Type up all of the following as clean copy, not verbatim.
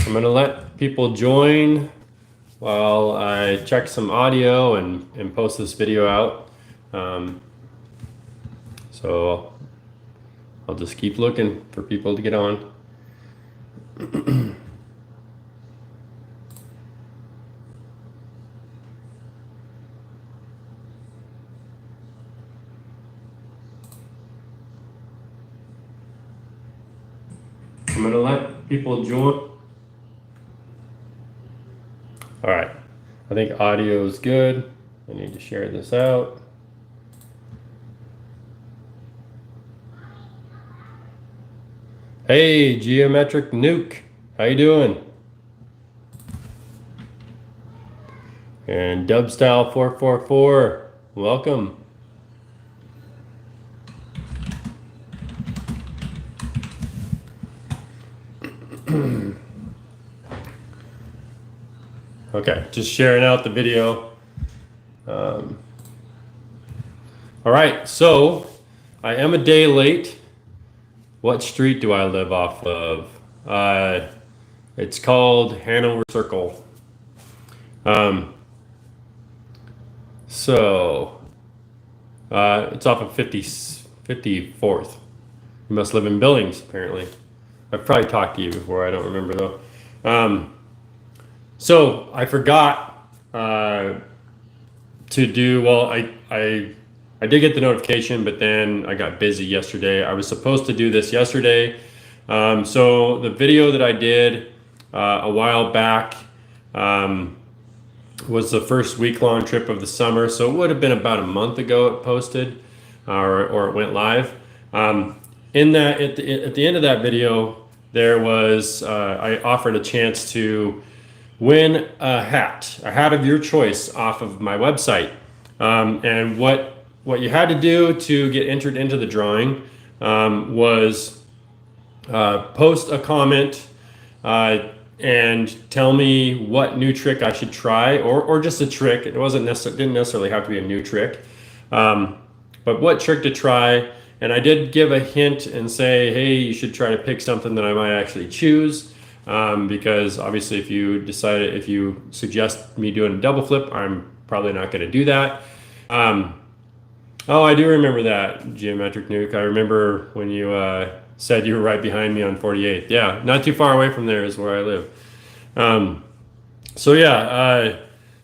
I'm gonna let people join while I check some audio and post this video out. So I'll just keep looking for people to get on. I'm gonna let people join. All right, I think audio is good. I need to share this out. Hey, Geometric Nuke, how you doing? And Dubstyle 444, welcome. Okay, just sharing out the video. All right, so I am a day late. What street do I live off of? It's called Hanover Circle. It's off of 54th. You must live in Billings, apparently. I've probably talked to you before, I don't remember though. So I forgot to do, well, I did get the notification, but then I got busy yesterday. I was supposed to do this yesterday. So the video that I did a while back was the first week-long trip of the summer. So it would have been about a month ago it posted or it went live. In that, at the end of that video, there was, I offered a chance to win a hat of your choice off of my website. And what you had to do to get entered into the drawing was post a comment and tell me what new trick I should try, or just a trick. It didn't necessarily have to be a new trick, but what trick to try. And I did give a hint and say, hey, you should try to pick something that I might actually choose, because obviously if you suggest me doing a double flip, I'm probably not going to do that. Oh, I do remember that, Geometric Nuke. I remember when you said you were right behind me on 48th. Yeah, not too far away from there is where I live.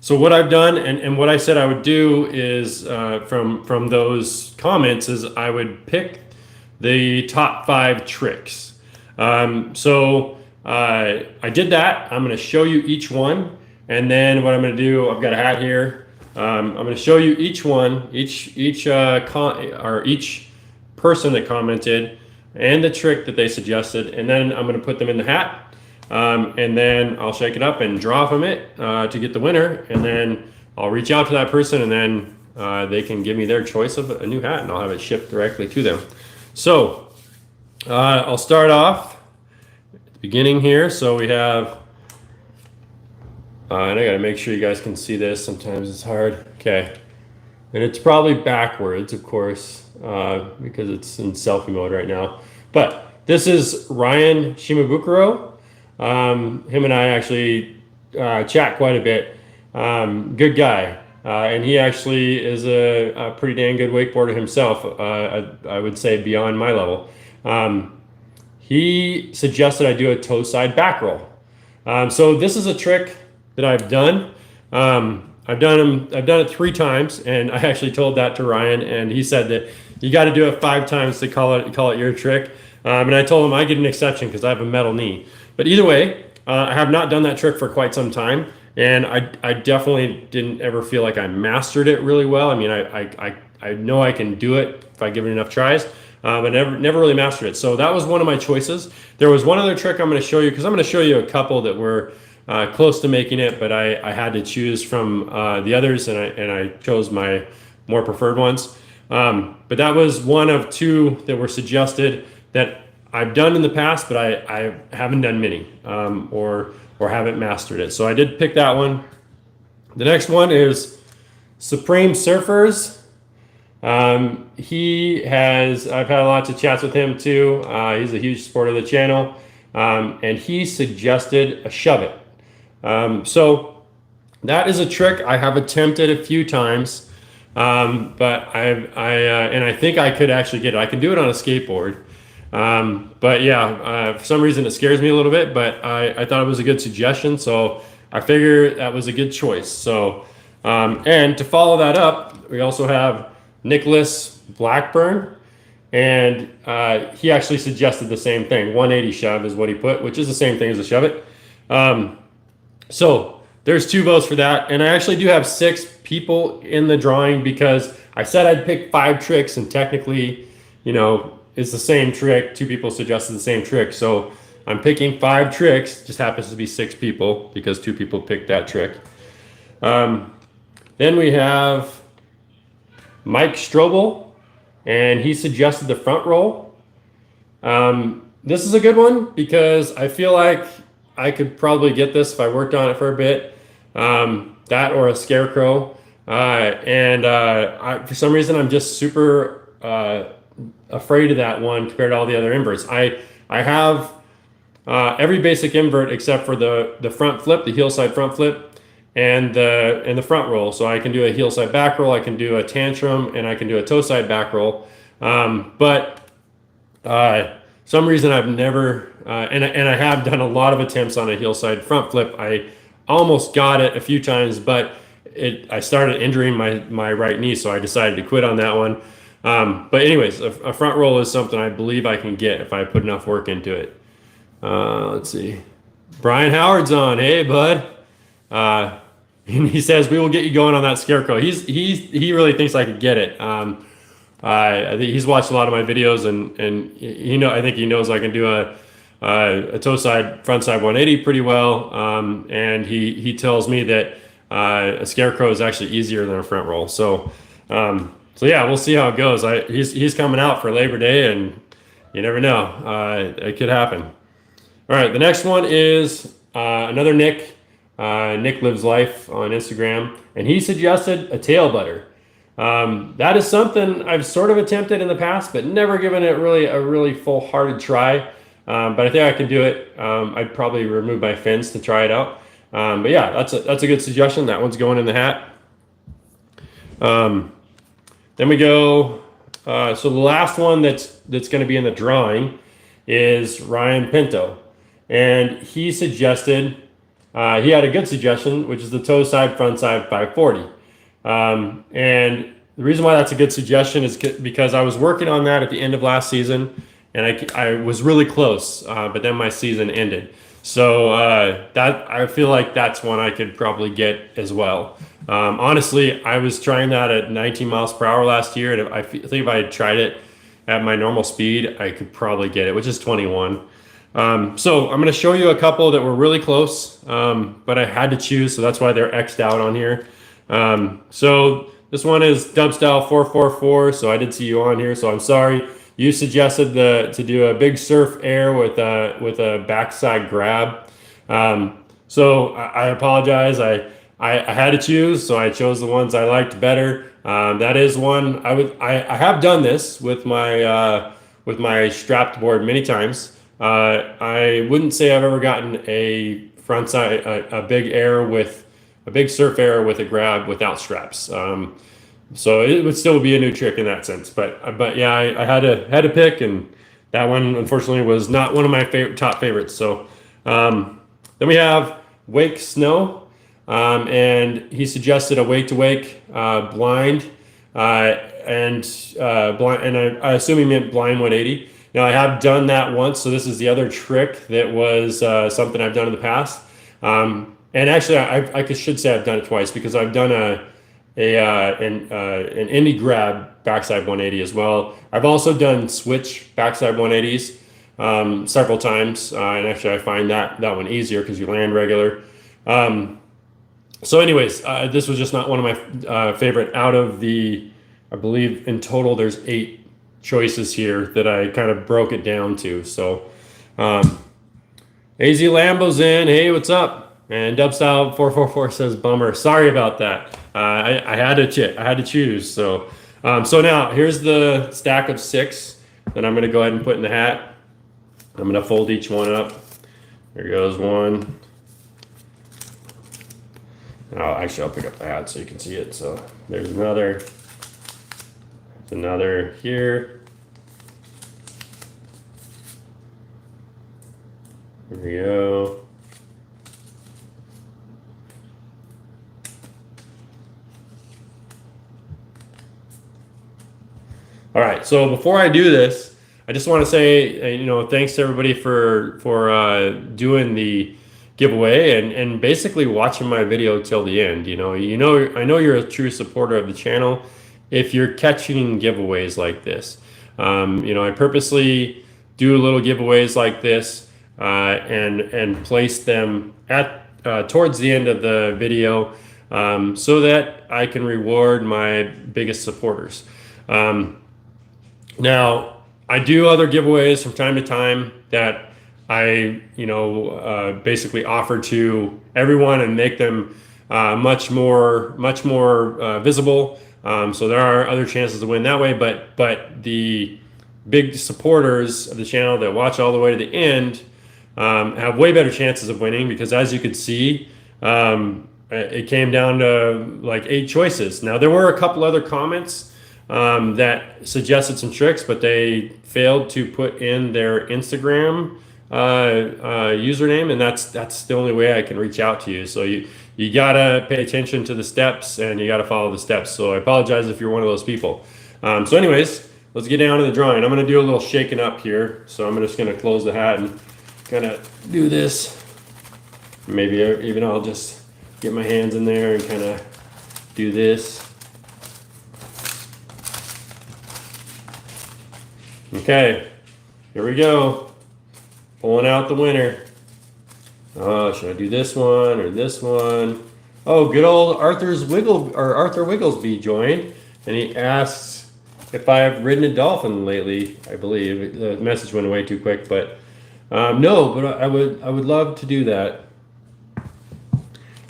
So what I've done and what I said I would do is from those comments is I would pick the top 5 tricks. So I did that. I'm going to show you each one, and then what I'm going to do, I've got a hat here. I'm going to show you each one, each person that commented and the trick that they suggested, and then I'm going to put them in the hat, and then I'll shake it up and draw from it to get the winner, and then I'll reach out to that person, and then they can give me their choice of a new hat, and I'll have it shipped directly to them. So I'll start off at the beginning here. So we have. And I gotta make sure you guys can see this. Sometimes it's hard. Okay. And it's probably backwards, of course, because it's in selfie mode right now. But this is Ryan Shimabukuro. Him and I actually chat quite a bit. Good guy. And he actually is a pretty dang good wakeboarder himself. I would say beyond my level. He suggested I do a toe side back roll. So this is a trick that I've done. I've done it 3 times, and I actually told that to Ryan, and he said that you got to do it 5 times to call it your trick. And I told him I get an exception because I have a metal knee. But either way, I have not done that trick for quite some time, and I definitely didn't ever feel like I mastered it really well. I mean, I know I can do it if I give it enough tries, but never really mastered it. So that was one of my choices. There was one other trick I'm going to show you, because I'm going to show you a couple that were close to making it, but I had to choose from the others, and I chose my more preferred ones. But that was one of 2 that were suggested that I've done in the past, but I haven't done many or haven't mastered it. So I did pick that one. The next one is Supreme Surfers. I've had lots of chats with him too. He's a huge supporter of the channel. and he suggested a shove it. So that is a trick I have attempted a few times, but I think I could actually get it. I can do it on a skateboard. But yeah, for some reason it scares me a little bit, but I thought it was a good suggestion, so I figure that was a good choice. So, and to follow that up, we also have Nicholas Blackburn, and he actually suggested the same thing. 180 shove is what he put, which is the same thing as a shove it. So there's 2 votes for that, and I actually do have 6 people in the drawing because I said I'd pick 5 tricks, and technically, you know, it's the same trick. 2 people suggested the same trick, so I'm picking 5 tricks. Just happens to be 6 people because 2 people picked that trick. Then we have Mike Strobel, and he suggested the front roll. This is a good one because I feel like I could probably get this if I worked on it for a bit. That or a scarecrow. For some reason, I'm just super afraid of that one compared to all the other inverts. I have every basic invert except for the front flip, the heel side front flip, and the front roll. So I can do a heel side back roll, I can do a tantrum, and I can do a toe side back roll. Some reason I've never and I have done a lot of attempts on a heel side front flip. I almost got it a few times, but I started injuring my right knee, so I decided to quit on that one. But anyways, a front roll is something I believe I can get if I put enough work into it. Let's see. Brian Howard's on. Hey, bud. And he says we will get you going on that scarecrow. He really thinks I could get it. I think he's watched a lot of my videos, and I think he knows I can do a toe side front side 180 pretty well. And he tells me that a scarecrow is actually easier than a front roll. So yeah, we'll see how it goes. He's coming out for Labor Day, and you never know. It could happen. All right, the next one is another Nick. Nick Lives Life on Instagram, and he suggested a tail butter. That is something I've sort of attempted in the past, but never given it a really full-hearted try. But I think I can do it. I'd probably remove my fins to try it out. But yeah, that's a good suggestion. That one's going in the hat. Then we go. So the last one that's going to be in the drawing is Ryan Pinto, and he suggested. He had a good suggestion, which is the toe side front side 540. And the reason why that's a good suggestion is because I was working on that at the end of last season, and I was really close, but then my season ended. So that I feel like that's one I could probably get as well. Honestly, I was trying that at 19 miles per hour last year, and I think if I had tried it at my normal speed, I could probably get it, which is 21. So I'm going to show you a couple that were really close, but I had to choose, so that's why they're X'd out on here. So this one is Dub Style 444, so I did see you on here, so I'm sorry. You suggested to do a big surf air with a backside grab. So I apologize. I had to choose, so I chose the ones I liked better. That is one I have done this with my strapped board many times. I wouldn't say I've ever gotten a front side, a big surf air with a grab without straps. So it would still be a new trick in that sense. But yeah, I had to pick, and that one unfortunately was not one of my top favorites. So then we have Wake Snow, and he suggested a wake to wake blind, and I assume he meant blind 180. Now, I have done that once, so this is the other trick that was something I've done in the past. And actually, I should say I've done it twice because I've done an indie grab backside 180 as well. I've also done switch backside 180s several times, and actually I find that one easier because you land regular. So anyways, this was just not one of my favorite out of the, I believe in total there's 8 choices here that I kind of broke it down to. So AZ Lambo's in. Hey, what's up? And Dubstyle 444 says bummer. Sorry about that. I had to choose. So now here's the stack of 6 that I'm going to go ahead and put in the hat. I'm going to fold each one up. There goes one. Oh, actually, I'll pick up the hat so you can see it. So there's another. There's another here. There we go. All right, so before I do this, I just want to say, thanks to everybody for doing the giveaway and basically watching my video till the end. I know you're a true supporter of the channel if you're catching giveaways like this. I purposely do little giveaways like this and place them at towards the end of the video so that I can reward my biggest supporters. Now, I do other giveaways from time to time that I, basically offer to everyone and make them much more visible. So there are other chances to win that way. But the big supporters of the channel that watch all the way to the end have way better chances of winning because, as you could see, it came down to like 8 choices. Now, there were a couple other comments that suggested some tricks, but they failed to put in their Instagram username, and that's the only way I can reach out to you. So you gotta pay attention to the steps and you gotta follow the steps. So I apologize if you're one of those people. So anyways, let's get down to the drawing. I'm gonna do a little shaking up here. So I'm just gonna close the hat and kind of do this. Maybe even I'll just get my hands in there and kind of do this. Okay, here we go. Pulling out the winner. Oh, should I do this one or this one? Oh, good old Arthur Wigglesby joined, and he asks if I've ridden a dolphin lately. I believe the message went away too quick, but no. But I would love to do that,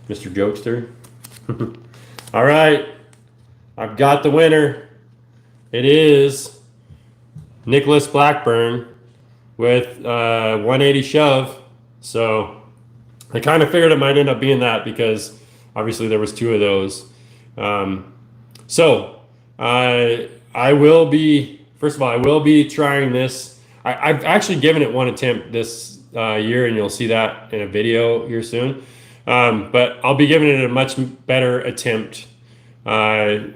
Mr. Jokester. All right, I've got the winner. It is Nicholas Blackburn with 180 shove. So I kind of figured it might end up being that because obviously there was 2 of those. So I will be, first of all, I will be trying this. I've actually given it 1 attempt this year, and you'll see that in a video here soon. But I'll be giving it a much better attempt in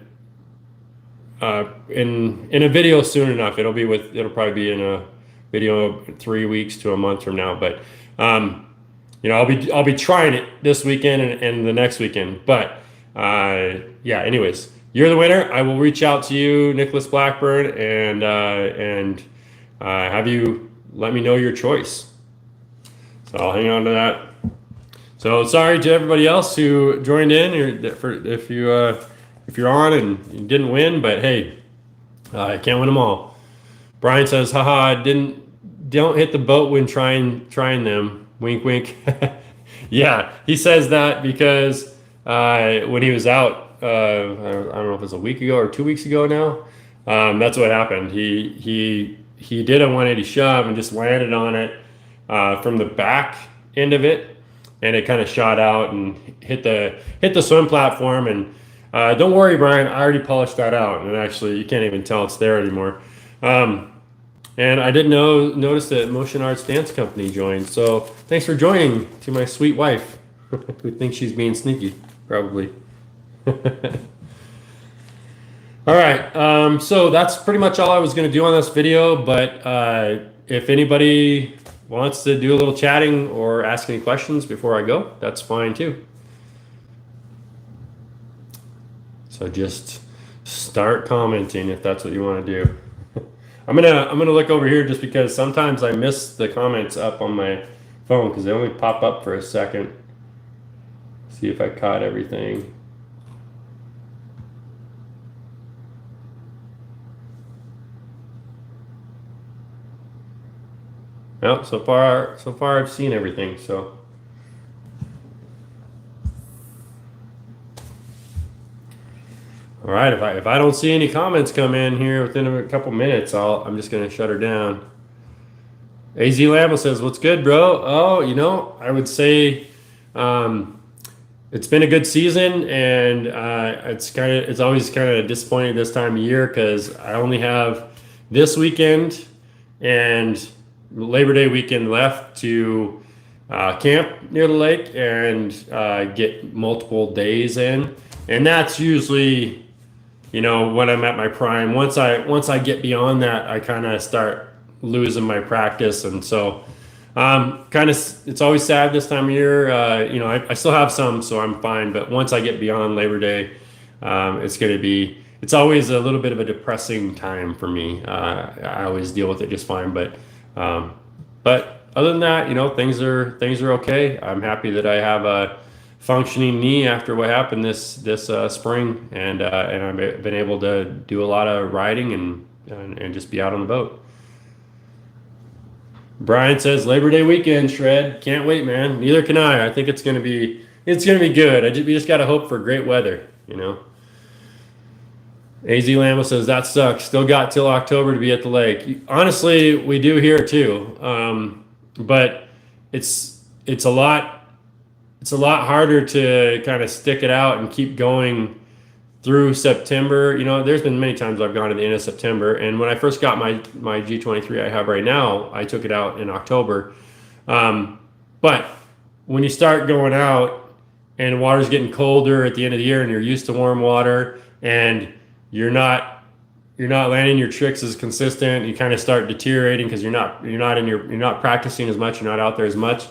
a video soon enough. It'll probably be in a video 3 weeks to a month from now. But I'll be trying it this weekend and the next weekend. But yeah. Anyways, you're the winner. I will reach out to you, Nicholas Blackburn, and have you let me know your choice. So I'll hang on to that. So sorry to everybody else who joined in. If you're on and you didn't win, but hey, I can't win them all. Brian says, haha, don't hit the boat when trying them. Wink, wink. Yeah, he says that because when he was out, I don't know if it was a week ago or 2 weeks ago now, that's what happened. He did a 180 shove and just landed on it from the back end of it, and it kind of shot out and hit the swim platform. And don't worry, Brian, I already polished that out, and actually you can't even tell it's there anymore. And I didn't notice that Motion Arts Dance Company joined. So thanks for joining, to my sweet wife, who thinks she's being sneaky, probably. All right, so that's pretty much all I was going to do on this video. But if anybody wants to do a little chatting or ask any questions before I go, that's fine too. So just start commenting if that's what you want to do. I'm gonna look over here just because sometimes I miss the comments up on my phone because they only pop up for a second. See if I caught everything. Well, so far I've seen everything. So. All right, if I don't see any comments come in here within a couple minutes, I'm just going to shut her down. AZ Lambo says, "What's good, bro?" Oh, I would say it's been a good season, and it's always kind of disappointing this time of year because I only have this weekend and Labor Day weekend left to camp near the lake and get multiple days in, and that's usually when I'm at my prime. Once I get beyond that, I kind of start losing my practice, and so it's always sad this time of year. I still have some, so I'm fine. But once I get beyond Labor Day, it's always a little bit of a depressing time for me. I always deal with it just fine, but other than that, things are okay. I'm happy that I have a functioning knee after what happened this spring, and I've been able to do a lot of riding and just be out on the boat. Brian says Labor Day weekend shred. Can't wait, man. Neither can I. I think it's gonna be good. We just gotta hope for great weather. AZ Lambo says that sucks. Still got till October to be at the lake. Honestly, we do here too, but it's a lot harder to kind of stick it out and keep going through September. There's been many times I've gone to the end of September, and when I first got my G23 I have right now, I took it out in October. But when you start going out and water's getting colder at the end of the year, and you're used to warm water, and you're not landing your tricks as consistent, you kind of start deteriorating because you're not practicing as much, you're not out there as much.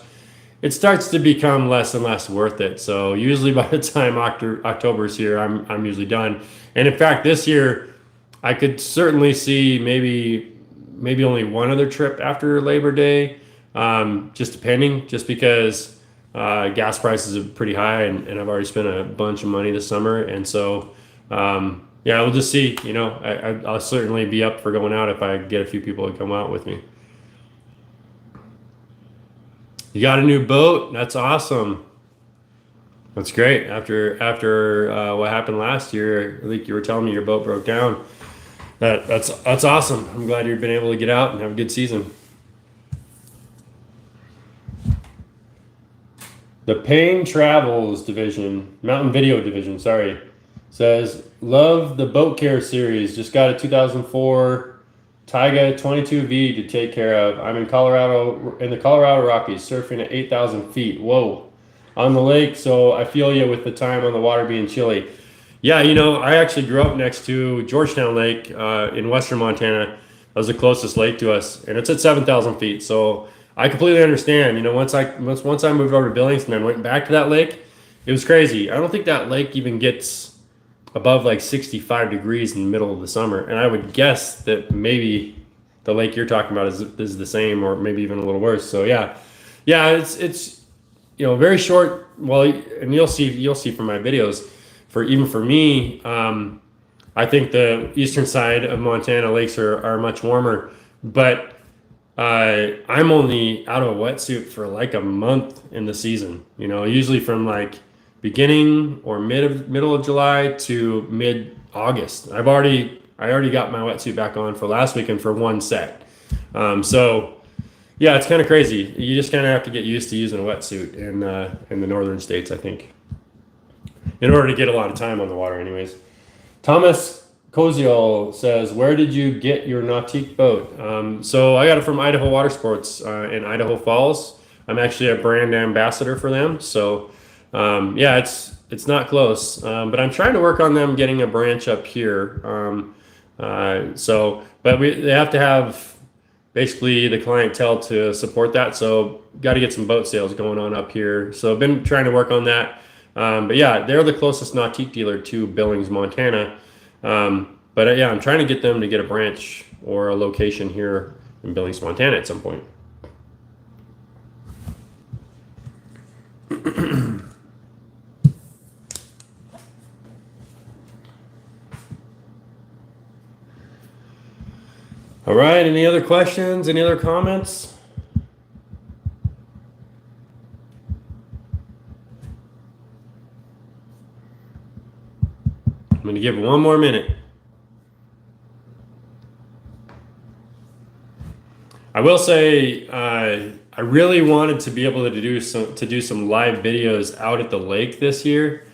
It starts to become less and less worth it. So usually by the time October is here, I'm usually done. And in fact, this year I could certainly see maybe only one other trip after Labor Day, just because gas prices are pretty high, and I've already spent a bunch of money this summer. And so we'll just see. I'll certainly be up for going out if I get a few people to come out with me. You got a new boat? That's awesome. That's great. After what happened last year, I think you were telling me your boat broke down. That's awesome. I'm glad you've been able to get out and have a good season. The Payne Travels division, Mountain Video division, sorry, says, love the boat care series. Just got a 2004 Taiga 22V to take care of. I'm in the Colorado Rockies, surfing at 8,000 feet. Whoa. On the lake, so I feel you with the time on the water being chilly. Yeah, I actually grew up next to Georgetown Lake in western Montana. That was the closest lake to us, and it's at 7,000 feet. So I completely understand. Once I moved over to Billings and then went back to that lake, it was crazy. I don't think that lake even gets above like 65 degrees in the middle of the summer, and I would guess that maybe the lake you're talking about is the same, or maybe even a little worse. So yeah, it's very short. Well, and you'll see from my videos. For me, I think the eastern side of Montana lakes are much warmer, but I'm only out of a wetsuit for like a month in the season. Usually from like beginning or middle of July to mid-August. I already got my wetsuit back on for last weekend for one set. So yeah, it's kind of crazy. You just kind of have to get used to using a wetsuit in the northern states, I think, in order to get a lot of time on the water anyways. Thomas Koziol says, where did you get your Nautique boat? So I got it from Idaho Water Sports in Idaho Falls. I'm actually a brand ambassador for them. So it's not close, but I'm trying to work on them getting a branch up here. But they have to have basically the clientele to support that. So got to get some boat sales going on up here. So I've been trying to work on that. But yeah, they're the closest Nautique dealer to Billings, Montana. I'm trying to get them to get a branch or a location here in Billings, Montana at some point. All right, any other questions? Any other comments? I'm going to give it one more minute. I will say I really wanted to be able to do some live videos out at the lake this year,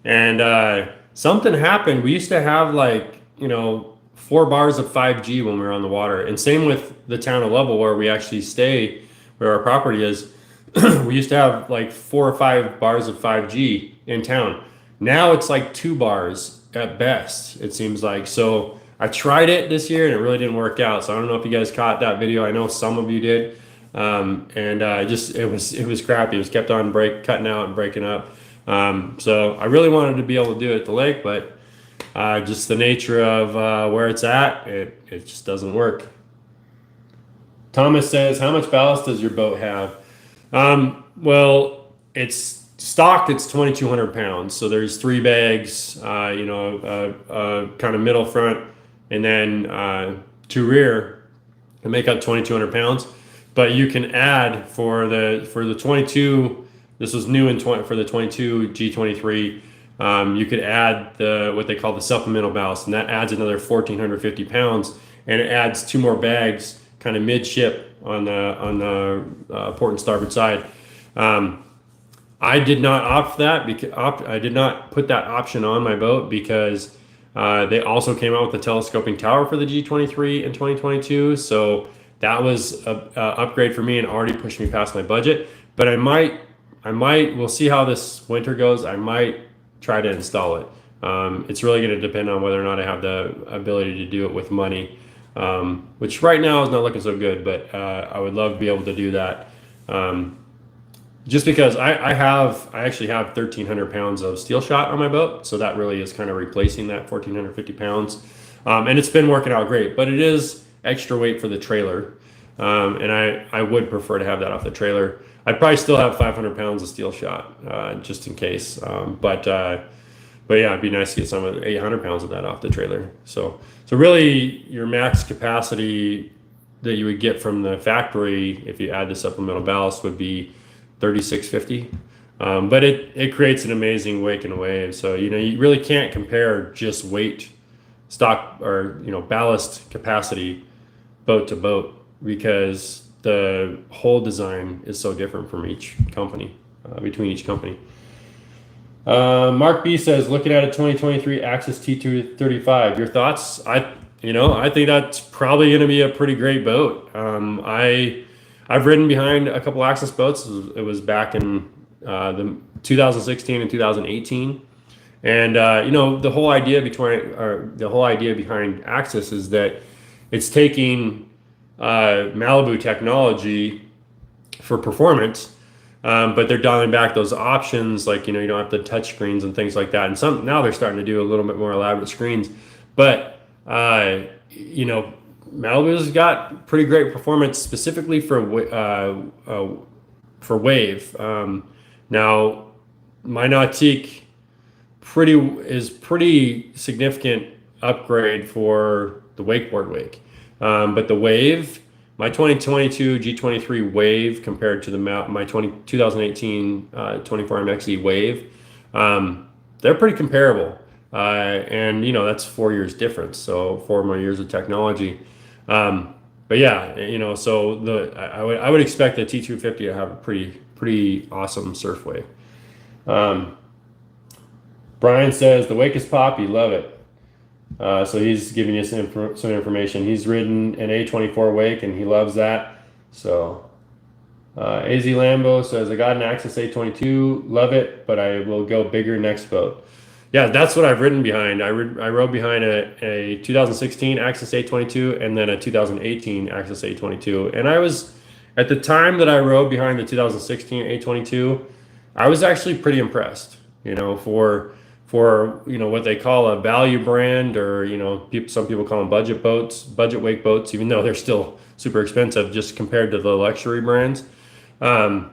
and something happened. We used to have like 4 bars of 5G when we were on the water, and same with the town of Lovell where we actually stay, where our property is. We used to have like 4 or 5 bars of 5G in town. Now it's like 2 bars at best, it seems like. So I tried it this year and it really didn't work out. So I don't know if you guys caught that video. I know some of you did. It was crappy. It was kept on cutting out and breaking up. So I really wanted to be able to do it at the lake, but just the nature of where it's at, it just doesn't work. Thomas says, how much ballast does your boat have? Well, it's stocked, it's 2,200 pounds. So there's 3 bags, kind of middle front, and then 2 rear to make up 2,200 pounds. But you can add for the 22. This was new for the 22 G23. You could add what they call the supplemental ballast, and that adds another 1,450 pounds, and it adds 2 more bags, kind of midship on the port and starboard side. I did not opt for that because I did not put that option on my boat because they also came out with the telescoping tower for the G23 in 2022. So that was a upgrade for me and already pushed me past my budget. But we'll see how this winter goes. I might try to install it. It's really going to depend on whether or not I have the ability to do it with money, which right now is not looking so good, but I would love to be able to do that. Just because I actually have 1,300 pounds of steel shot on my boat, so that really is kind of replacing that 1,450 pounds, and it's been working out great. But it is extra weight for the trailer, and I would prefer to have that off the trailer. I'd probably still have 500 pounds of steel shot just in case, but yeah, it'd be nice to get some of the 800 pounds of that off the trailer. So really, your max capacity that you would get from the factory if you add the supplemental ballast would be 3,650, but it creates an amazing wake and wave. So you really can't compare just weight, stock, or ballast capacity boat to boat because the whole design is so different from each company, between each company. Mark B says, looking at a 2023 Axis T235, your thoughts? I think that's probably going to be a pretty great boat. I've ridden behind a couple Axis boats. It was back in the 2016 and 2018, and the whole idea behind Axis is that it's taking Malibu technology for performance, but they're dialing back those options, like you don't have the touch screens and things like that. And now they're starting to do a little bit more elaborate screens, but Malibu's got pretty great performance specifically for wave. Now, my Nautique is pretty significant upgrade for the wakeboard wake, but the wave, my 2022 G23 wave compared to my 2018 24MXE wave, they're pretty comparable. And that's 4 years difference, so 4 more years of technology. But yeah, so I would expect the T250 to have a pretty awesome surf wave. Brian says the wake is poppy, love it. So he's giving you some information. He's ridden an A24 wake and he loves that. So AZ Lambo says I got an Axis A22, love it, but I will go bigger next boat. Yeah, that's what I've ridden behind. I rode behind a 2016 Axis A22 and then a 2018 Axis A22. And I was, at the time that I rode behind the 2016 A22, I was actually pretty impressed. For what they call a value brand, or some people call them budget wake boats, even though they're still super expensive just compared to the luxury brands. I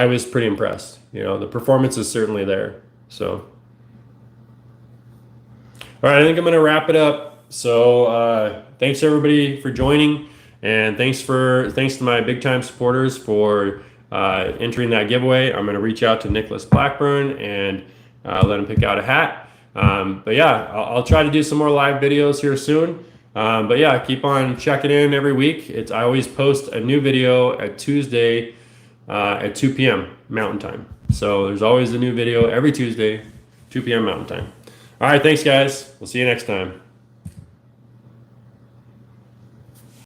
was pretty impressed. The performance is certainly there. So. All right, I think I'm going to wrap it up. So thanks everybody for joining, and thanks to my big time supporters for entering that giveaway. I'm going to reach out to Nicholas Blackburn and let him pick out a hat. But yeah, I'll try to do some more live videos here soon. But yeah, keep on checking in every week. I always post a new video at Tuesday at 2 p.m. Mountain Time. So there's always a new video every Tuesday, 2 p.m. Mountain Time. All right, thanks guys. We'll see you next time.